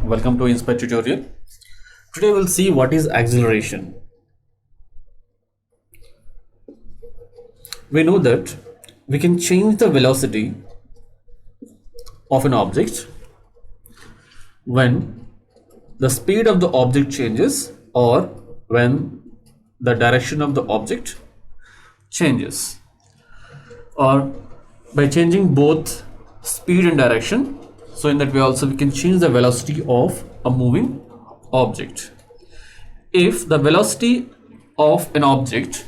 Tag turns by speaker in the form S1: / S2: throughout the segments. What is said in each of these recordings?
S1: welcome to Inspire tutorial. Today we'll see what is acceleration. We know that we can change the velocity of an object when the speed of the object changes or when the direction of the object changes, or by changing both speed and direction. So in that way also we can change the velocity of a moving object. If the velocity of an object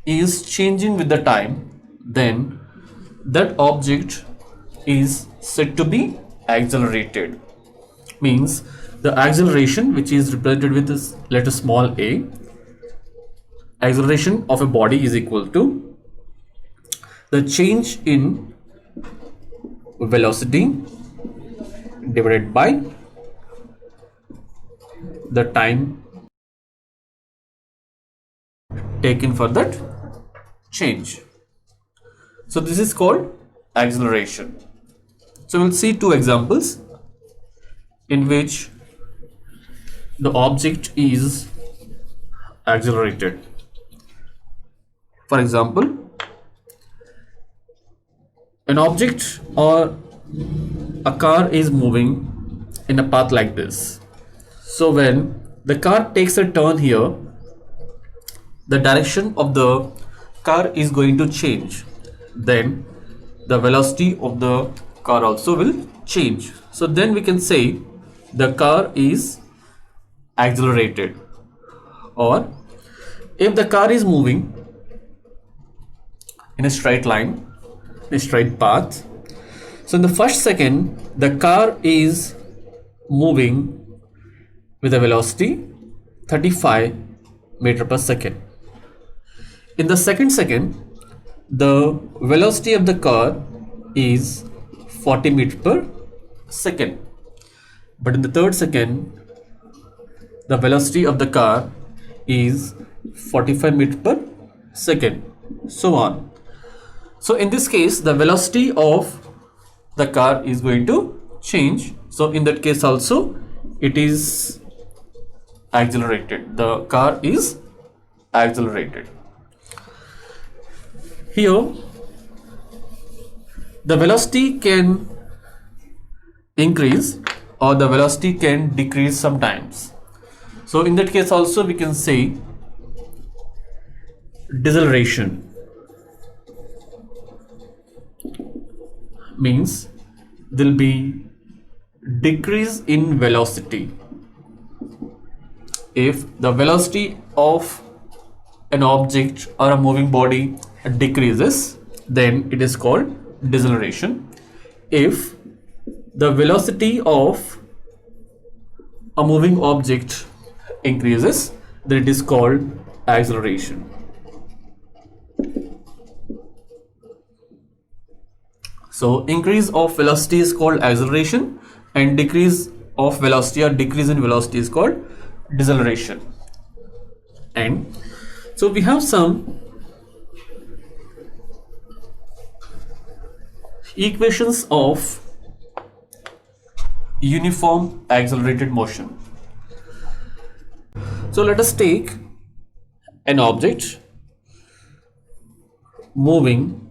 S1: is changing with the time, then that object is said to be accelerated. Means the acceleration, which is represented with this letter small a, acceleration of a body is equal to the change in velocity divided by the time taken for that change. So this is called acceleration. So we'll see two examples in which the object is accelerated. For example, an object or a car is moving in a path like this. So when the car takes a turn here, the direction of the car is going to change. Then the velocity of the car also will change. So then we can say the car is accelerated. Or if the car is moving in a straight line, in a straight path, so in the first second the car is moving with a velocity 35 meter per second. In the second second, the velocity of the car is 40 meter per second. But in the third second, the velocity of the car is 45 meter per second, so on. So in this case, the velocity of the car is going to change. So in that case also, it is accelerated. The car is accelerated. Here, the velocity can increase or the velocity can decrease sometimes. So in that case also we can say deceleration. Means there will be decrease in velocity. If the velocity of an object or a moving body decreases, then it is called deceleration. If the velocity of a moving object increases, then it is called acceleration. So increase of velocity is called acceleration, and decrease of velocity or decrease in velocity is called deceleration. And so we have some equations of uniform accelerated motion. So let us take an object moving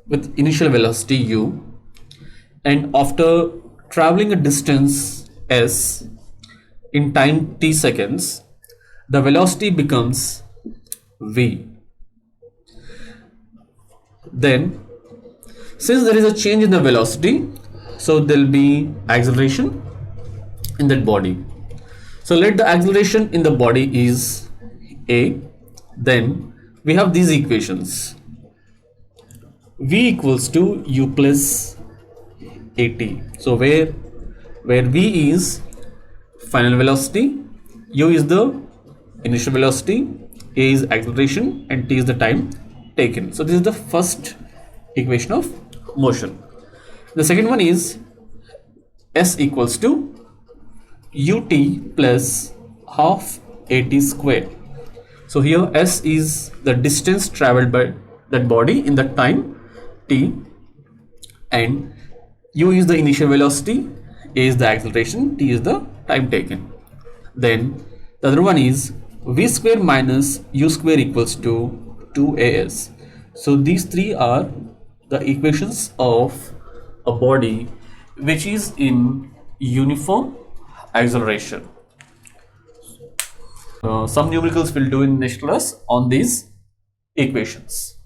S1: with initial velocity u, and after traveling a distance s in time t seconds, the velocity becomes v. Then since there is a change in the velocity, so there will be acceleration in that body. So let the acceleration in the body is a. Then we have these equations: v equals to u plus at. So where v is final velocity, u is the initial velocity, a is acceleration, and t is the time taken. So this is the first equation of motion. The second one is s equals to ut plus half at square. So here s is the distance traveled by that body in that time t, and u is the initial velocity, A is the acceleration, t is the time taken. Then the other one is v square minus u square equals to 2as. So these three are the equations of a body which is in uniform acceleration. Some numericals will do in next class on these equations.